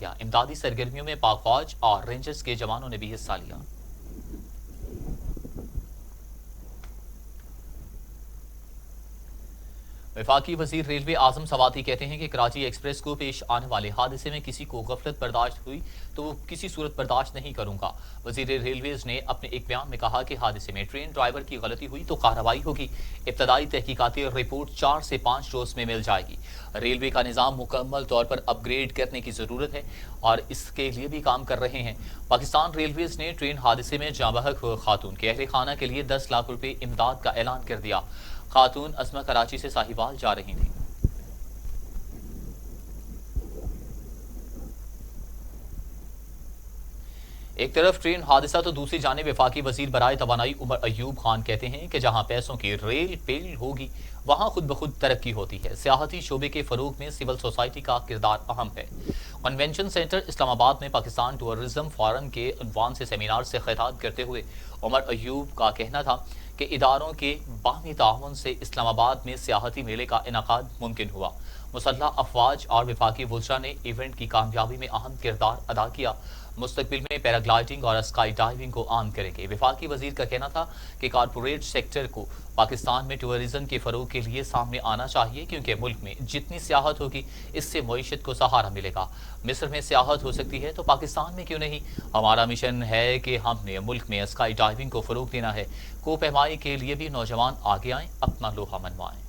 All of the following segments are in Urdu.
گیا۔ امدادی سرگرمیوں میں پاک فوج اور رینجرز کے جوانوں نے بھی حصہ لیا۔ وفاقی وزیر ریلوے اعظم سواتی کہتے ہیں کہ کراچی ایکسپریس کو پیش آنے والے حادثے میں کسی کو غفلت برداشت ہوئی تو وہ کسی صورت برداشت نہیں کروں گا۔ وزیر ریلویز نے اپنے ایک بیان میں کہا کہ حادثے میں ٹرین ڈرائیور کی غلطی ہوئی تو کارروائی ہوگی۔ ابتدائی تحقیقاتی رپورٹ 4 سے 5 روز میں مل جائے گی۔ ریلوے کا نظام مکمل طور پر اپ گریڈ کرنے کی ضرورت ہے اور اس کے لیے بھی کام کر رہے ہیں۔ پاکستان ریلویز نے ٹرین حادثے میں جاں بحق خاتون کے اہل خانہ کے لیے 10 لاکھ روپے امداد کا اعلان کر دیا۔ خاتون اسما کراچی سے ساہیوال جا رہی تھیں۔ ایک طرف ٹرین حادثہ تو دوسری جانب وفاقی وزیر برائے توانائی عمر ایوب خان کہتے ہیں کہ جہاں پیسوں کی ریل پیل ہوگی وہاں خود بخود ترقی ہوتی ہے۔ سیاحتی شعبے کے فروغ میں سول سوسائٹی کا کردار اہم ہے۔ کنونشن سینٹر اسلام آباد میں پاکستان ٹورزم فورم کے عنوان سے سیمینار سے خطاب کرتے ہوئے عمر ایوب کا کہنا تھا کہ اداروں کے باہمی تعاون سے اسلام آباد میں سیاحتی میلے کا انعقاد ممکن ہوا۔ مسلح افواج اور وفاقی وزراء نے ایونٹ کی کامیابی میں اہم کردار ادا کیا۔ مستقبل میں پیراگلائڈنگ اور اسکائی ڈائیونگ کو عام کریں گے۔ وفاقی وزیر کا کہنا تھا کہ کارپوریٹ سیکٹر کو پاکستان میں ٹورزم کے فروغ کے لیے سامنے آنا چاہیے کیونکہ ملک میں جتنی سیاحت ہوگی اس سے معیشت کو سہارا ملے گا۔ مصر میں سیاحت ہو سکتی ہے تو پاکستان میں کیوں نہیں؟ ہمارا مشن ہے کہ ہم نے ملک میں اسکائی ڈائیونگ کو فروغ دینا ہے۔ کوہ پیمائی کے لیے بھی نوجوان آگے آئیں، اپنا لوہا منوائیں۔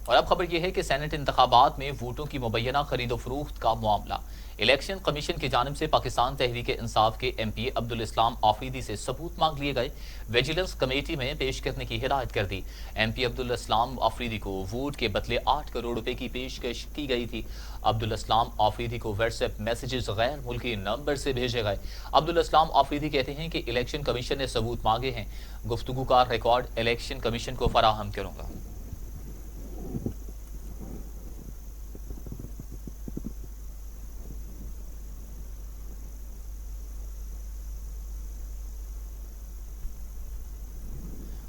اور اب خبر یہ ہے کہ سینٹ انتخابات میں ووٹوں کی مبینہ خرید و فروخت کا معاملہ۔ الیکشن کمیشن کی جانب سے پاکستان تحریک انصاف کے ایم پی عبدالاسلام آفریدی سے ثبوت مانگ لیے گئے، ویجیلنس کمیٹی میں پیش کرنے کی ہدایت کر دی۔ ایم پی عبدالاسلام آفریدی کو ووٹ کے بدلے 8 کروڑ روپے کی پیشکش کی گئی تھی۔ عبدالاسلام آفریدی کو واٹس ایپ میسیجز غیر ملکی نمبر سے بھیجے گئے۔ عبدالاسلام آفریدی کہتے ہیں کہ الیکشن کمیشن نے ثبوت مانگے ہیں، گفتگو کا ریکارڈ الیکشن کمیشن کو فراہم کروں گا۔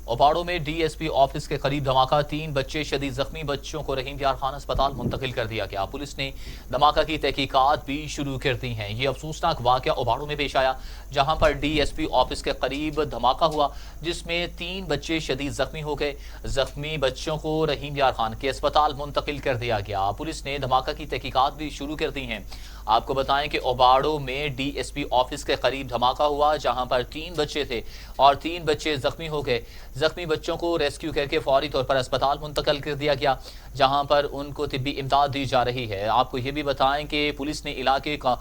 اوپاڑوں میں ڈی ایس پی آفس کے قریب دھماکہ، 3 بچے شدید زخمی، بچوں کو رحیم یار خان اسپتال منتقل کر دیا گیا۔ پولیس نے دھماکہ کی تحقیقات بھی شروع کر دی ہیں۔ یہ افسوسناک واقعہ اوپاڑوں میں پیش آیا جہاں پر ڈی ایس پی آفس کے قریب دھماکہ ہوا جس میں 3 بچے شدید زخمی ہو گئے۔ زخمی بچوں کو رحیم یار خان کے اسپتال منتقل کر دیا گیا۔ پولیس نے دھماکہ کی تحقیقات بھی شروع کر دی ہیں۔ آپ کو بتائیں کہ اوباڑوں میں ڈی ایس پی آفس کے قریب دھماکہ ہوا جہاں پر 3 بچے تھے اور 3 بچے زخمی ہو گئے۔ زخمی بچوں کو ریسکیو کر کے فوری طور پر اسپتال منتقل کر دیا گیا جہاں پر ان کو طبی امداد دی جا رہی ہے۔ آپ کو یہ بھی بتائیں کہ پولیس نے علاقے کا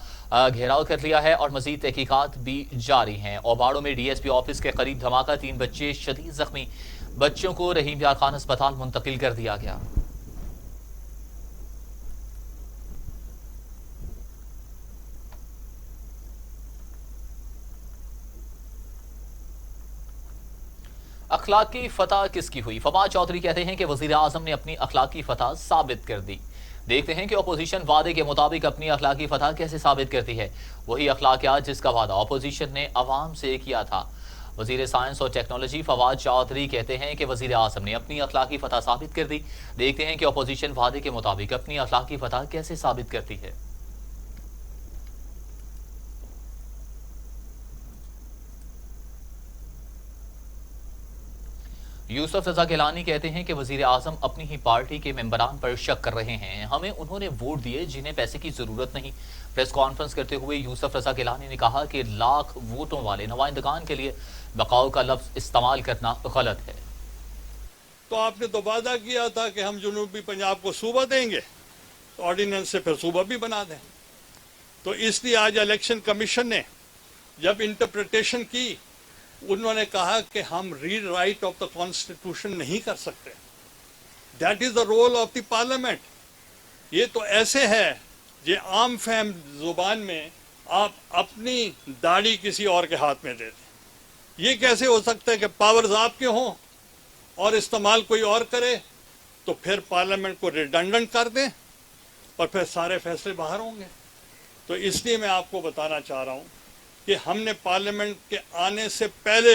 گھیراؤ کر لیا ہے اور مزید تحقیقات بھی جاری ہیں۔ اوباڑوں میں ڈی ایس پی آفس کے قریب دھماکہ، 3 بچے شدید زخمی، بچوں کو رحیم یار خان اسپتال منتقل کر دیا گیا۔ اخلاقی فتح کس کی ہوئی؟ فواد چودھری کہتے ہیں کہ وزیر اعظم نے اپنی اخلاقی فتح ثابت کر دی۔ دیکھتے ہیں کہ اپوزیشن وعدے کے مطابق اپنی اخلاقی فتح کیسے ثابت کرتی ہے۔ وہی اخلاقیات جس کا وعدہ اپوزیشن نے عوام سے کیا تھا۔ وزیر سائنس اور ٹیکنالوجی فواد چودھری کہتے ہیں کہ وزیر اعظم نے اپنی اخلاقی فتح ثابت کر دی۔ دیکھتے ہیں کہ اپوزیشن وعدے کے مطابق اپنی اخلاقی فتح کیسے ثابت کرتی ہے۔ یوسف رضا گیلانی کہتے ہیں کہ وزیر اعظم اپنی ہی پارٹی کے ممبران پر شک کر رہے ہیں۔ ہمیں انہوں نے ووٹ دیے جنہیں پیسے کی ضرورت نہیں۔ پریس کانفرنس کرتے ہوئے یوسف رضا گیلانی نے کہا کہ لاکھ ووٹوں والے نمائندگان کے لیے بقاؤ کا لفظ استعمال کرنا غلط ہے۔ تو آپ نے تو وعدہ کیا تھا کہ ہم جنوبی پنجاب کو صوبہ دیں گے، تو آرڈیننس سے پھر صوبہ بھی بنا دیں۔ تو اس لیے آج الیکشن کمیشن نے جب انٹرپریٹیشن کی، انہوں نے کہا کہ ہم rewrite of the constitution نہیں کر سکتے۔ That is the rule of the parliament. یہ تو ایسے ہے یہ عام فہم زبان میں آپ اپنی داڑھی کسی اور کے ہاتھ میں دے دیں۔ یہ کیسے ہو سکتا ہے کہ پاورز آپ کے ہوں اور استعمال کوئی اور کرے؟ تو پھر پارلیمنٹ کو ریڈنڈنٹ کر دیں اور پھر سارے فیصلے باہر ہوں گے۔ تو اس لیے میں آپ کو بتانا چاہ رہا ہوں کہ ہم نے پارلیمنٹ کے آنے سے پہلے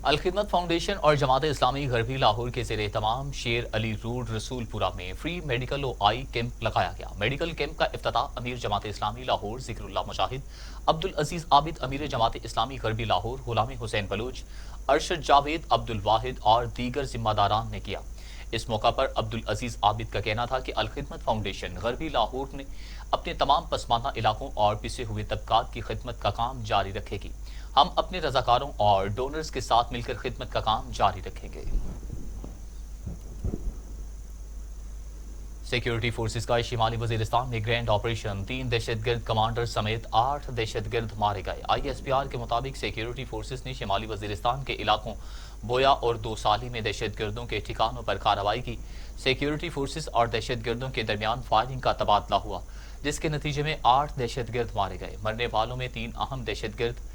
الخدمت فاؤنڈیشن اور جماعت اسلامی غربی لاہور کے زیر اہتمام شیر علی روڈ رسول پورہ میں فری میڈیکل و آئی کیمپ لگایا گیا۔ میڈیکل کیمپ کا افتتاح امیر جماعت اسلامی لاہور ذکر اللہ مجاہد عبدالعزیز عابد، امیر جماعت اسلامی غربی لاہور غلام حسین بلوچ، ارشد جاوید، عبدالواحد اور دیگر ذمہ داران نے کیا۔ اس موقع پر عبدالعزیز عابد کا کہنا تھا کہ الخدمت فاؤنڈیشن غربی لاہور نے اپنے تمام پسماندہ علاقوں اور پسے ہوئے طبقات کی خدمت کا کام جاری رکھے گی۔ ہم اپنے رضاکاروں اور ڈونرز کے ساتھ مل کر خدمت کا کام جاری رکھیں گے۔ سیکیورٹی فورسز کا شمالی وزیرستان میں گرینڈ آپریشن، 3 دہشت گرد کمانڈر سمیت 8 دہشت گرد مارے گئے۔ آئی ایس پی آر کے مطابق سیکیورٹی فورسز نے شمالی وزیرستان کے علاقوں بویا اور دو سالی میں دہشت گردوں کے ٹھکانوں پر کارروائی کی۔ سیکیورٹی فورسز اور دہشت گردوں کے درمیان فائرنگ کا تبادلہ ہوا، جس کے نتیجے میں 8 دہشت گرد مارے گئے۔ مرنے والوں میں 3 اہم دہشت گرد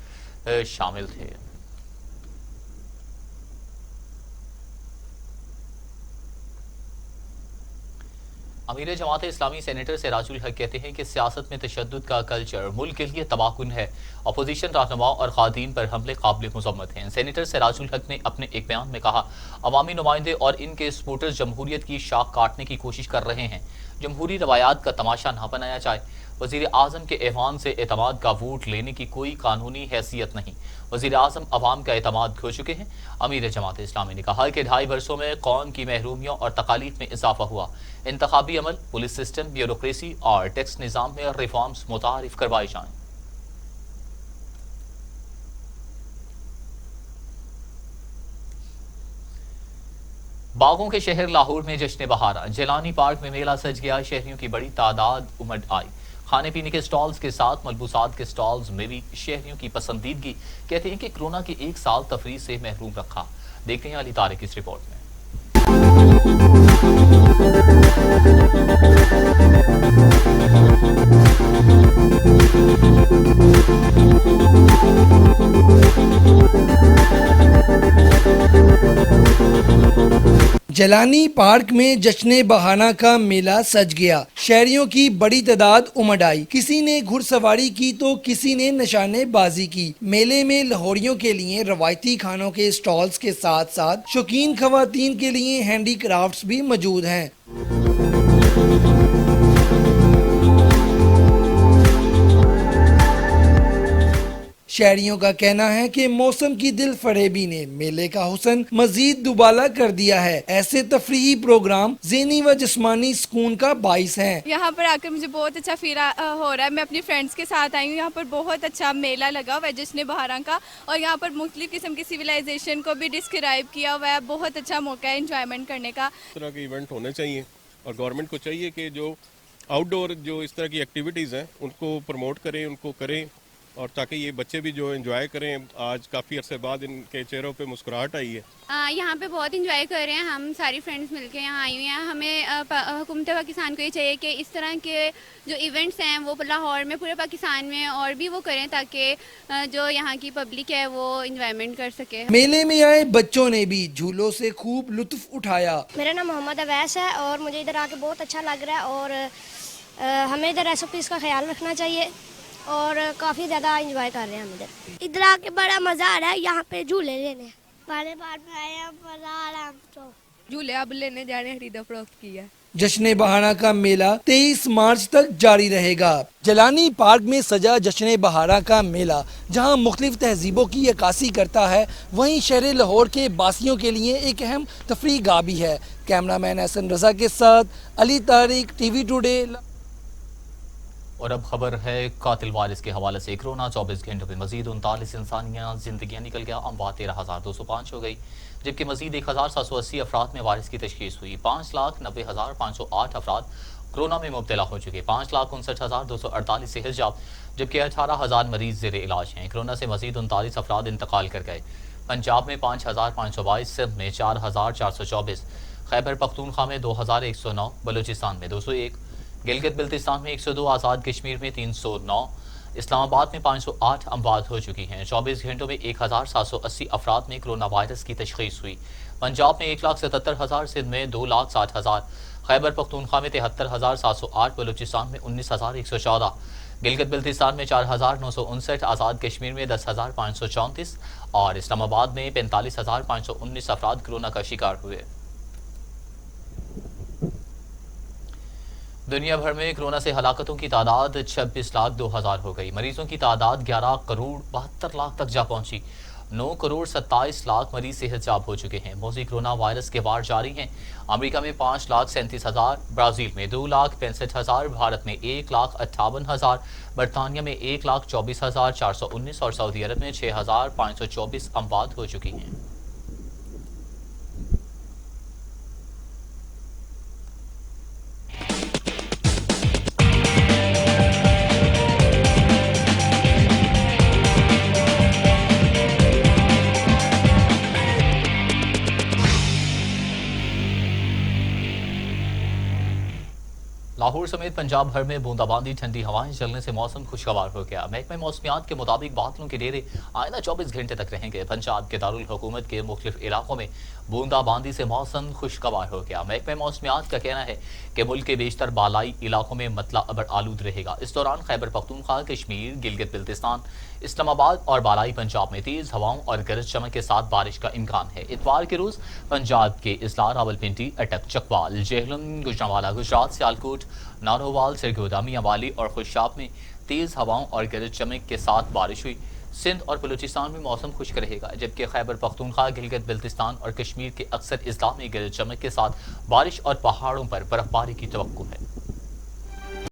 شامل تھے۔ امیر جماعت اسلامی سینیٹر سراج الحق کہتے ہیں کہ سیاست میں تشدد کا کلچر ملک کے لیے تباہ کن ہے۔ اپوزیشن رہنما اور خواتین پر حملے قابل مذمت ہیں۔ سینیٹر سراج الحق نے اپنے ایک بیان میں کہا، عوامی نمائندے اور ان کے سپورٹرز جمہوریت کی شاخ کاٹنے کی کوشش کر رہے ہیں۔ جمہوری روایات کا تماشا نہ بنایا جائے۔ وزیر اعظم کے ایوان سے اعتماد کا ووٹ لینے کی کوئی قانونی حیثیت نہیں۔ وزیر اعظم عوام کا اعتماد کھو چکے ہیں۔ امیر جماعت اسلامی نے کہا کہ 2.5 برسوں میں قوم کی محرومیوں اور تکالیف میں اضافہ ہوا۔ انتخابی عمل، پولیس سسٹم، بیوروکریسی اور ٹیکس نظام میں ریفارمز متعارف کروائی جائیں۔ باغوں کے شہر لاہور میں جشن بہارا، جیلانی پارک میں میلہ سج گیا۔ شہریوں کی بڑی تعداد امڈ آئی۔ کھانے پینے کے سٹالز کے ساتھ ملبوسات کے سٹالز میں بھی شہریوں کی پسندیدگی۔ کہتے ہیں کہ کورونا کے 1 سال تفریح سے محروم رکھا۔ دیکھتے ہیں علی طارق اس رپورٹ میں۔ جیلانی پارک میں جشن بہانہ کا میلہ سج گیا۔ شہریوں کی بڑی تعداد امڈ آئی۔ کسی نے گھڑ سواری کی تو کسی نے نشانے بازی کی۔ میلے میں لاہوریوں کے لیے روایتی کھانوں کے سٹالز کے ساتھ ساتھ شوقین خواتین کے لیے ہینڈی کرافٹس بھی موجود ہیں۔ شہریوں کا کہنا ہے کہ موسم کی دل فریبی نے میلے کا حسن مزید دوبالا کر دیا ہے۔ ایسے تفریحی پروگرام ذہنی و جسمانی سکون کا باعث ہیں۔ یہاں پر آ کر مجھے بہت اچھا فیل ہو رہا ہے۔ میں اپنی فرینڈس کے ساتھ آئی ہوں۔ یہاں پر بہت اچھا میلہ لگا ہوا ہے جشن بہارا کا، اور یہاں پر مختلف قسم کی سویلائزیشن کو بھی ڈسکرائب کیا ہوا ہے۔ بہت اچھا موقع ہے انجوائمنٹ کرنے کا۔ اس طرح کے ایونٹ ہونے چاہیے، اور گورنمنٹ کو چاہیے کہ جو آؤٹ ڈور جو اس طرح کی ایکٹیویٹیز ہیں ان کو پروموٹ کریں، ان کو کریں، اور تاکہ یہ بچے بھی جو انجوائے کریں۔ آج کافی عرصے بعد ان کے چہروں پہ مسکراہٹ آئی ہے۔ یہاں پہ بہت انجوائے کر رہے ہیں، ہم ساری فرینڈز مل کے یہاں آئی ہوئی ہیں۔ ہمیں حکومت پاکستان کو یہ چاہیے کہ اس طرح کے جو ایونٹس ہیں وہ لاہور میں، پورے پاکستان میں اور بھی وہ کریں، تاکہ جو یہاں کی پبلک ہے وہ انجوائمنٹ کر سکے۔ میلے میں آئے بچوں نے بھی جھولوں سے خوب لطف اٹھایا۔ میرا نام محمد اویس ہے اور مجھے ادھر آ کے بہت اچھا لگ رہا ہے، اور ہمیں ادھر ایس او پیز کا خیال رکھنا چاہیے، اور کافی زیادہ انجوائے کر رہے ہیں ہم ادھر آ کے۔ بڑا مزہ آ رہا ہے یہاں پہ جھولے لینے، بار بار میں آئے ہیں، مزہ آ رہا ہے ہم تو۔ جھولے اب لینے جا رہے ہیں، خریدا فروخت کی ہے۔ جشن بہانہ کا میلہ 23 مارچ تک جاری رہے گا۔ جیلانی پارک میں سجا جشن بہارا کا میلہ جہاں مختلف تہذیبوں کی عکاسی کرتا ہے، وہیں شہر لاہور کے باسیوں کے لیے ایک اہم تفریح گاہ بھی ہے۔ کیمرہ مین احسن رضا کے ساتھ علی طارق، ٹی وی ٹوڈے۔ اور اب خبر ہے قاتل وائرس کے حوالے سے۔ کورونا 24 گھنٹوں میں مزید 39 انسانیاں زندگیاں نکل گیا۔ اموات 13,205 ہو گئی، جبکہ مزید 1,780 افراد میں وائرس کی تشخیص ہوئی۔ 5,90,508 افراد کورونا میں مبتلا ہو چکے۔ 5,59,248 صحت یاب، جبکہ 18,000 مریض زیر علاج ہیں۔ کورونا سے مزید 39 افراد انتقال کر گئے۔ پنجاب میں 5,522، سندھ میں 4,424، خیبر پختونخوا میں 2,109، بلوچستان میں 201، گلگت بلتستان میں 102، آزاد کشمیر میں 309، اسلام آباد میں 508 اموات ہو چکی ہیں۔ 24 گھنٹوں میں 1,780 افراد میں کرونا وائرس کی تشخیص ہوئی۔ پنجاب میں 1,77,000، سندھ میں 2,60,000، خیبر پختونخوا میں 73,708، بلوچستان میں 19,114، گلگت بلتستان میں 4,959, آزاد کشمیر میں 10,534 اور اسلام آباد میں 45,519 افراد کورونا کا شکار ہوئے۔ دنیا بھر میں کورونا سے ہلاکتوں کی تعداد 26,02,000 ہو گئی۔ مریضوں کی تعداد 11,72,00,000 تک جا پہنچی۔ 9,27,00,000 مریض صحت یاب ہو چکے ہیں۔ موذی کورونا وائرس کے وار جاری ہیں۔ امریکہ میں 5,37,000، برازیل میں 2,65,000، بھارت میں 1,58,000، برطانیہ میں 1,24,419 اور سعودی عرب میں 6,524 اموات ہو چکی ہیں۔ لاہور سمیت پنجاب بھر میں بوندا باندی، ٹھنڈی ہوائیں چلنے سے موسم خوشگوار ہو گیا۔ محکمہ موسمیات کے مطابق بادلوں کے ڈیرے آئندہ 24 گھنٹے تک رہیں گے۔ پنجاب کے دارالحکومت کے مختلف علاقوں میں بوندا باندی سے موسم خوشگوار ہو گیا۔ محکمہ موسمیات کا کہنا ہے کہ ملک کے بیشتر بالائی علاقوں میں مطلع ابر آلود رہے گا۔ اس دوران خیبر پختونخوا، کشمیر، گلگت بلتستان، اسلام آباد اور بالائی پنجاب میں تیز ہواؤں اور گرج چمک کے ساتھ بارش کا امکان ہے۔ اتوار کے روز پنجاب کے اضلاع راولپنڈی، اٹک، چکوال، جہلم، گوجرانوالہ، گجرات، سیالکوٹ، نارووال، سرگودا، میاں والی اور خوشاب میں تیز ہواؤں اور گرج چمک کے ساتھ بارش ہوئی۔ سندھ اور بلوچستان میں موسم خشک رہے گا، جبکہ خیبر پختونخوا، گلگت بلتستان اور کشمیر کے اکثر اضلاع میں گرج چمک کے ساتھ بارش اور پہاڑوں پر برف باری کی توقع ہے۔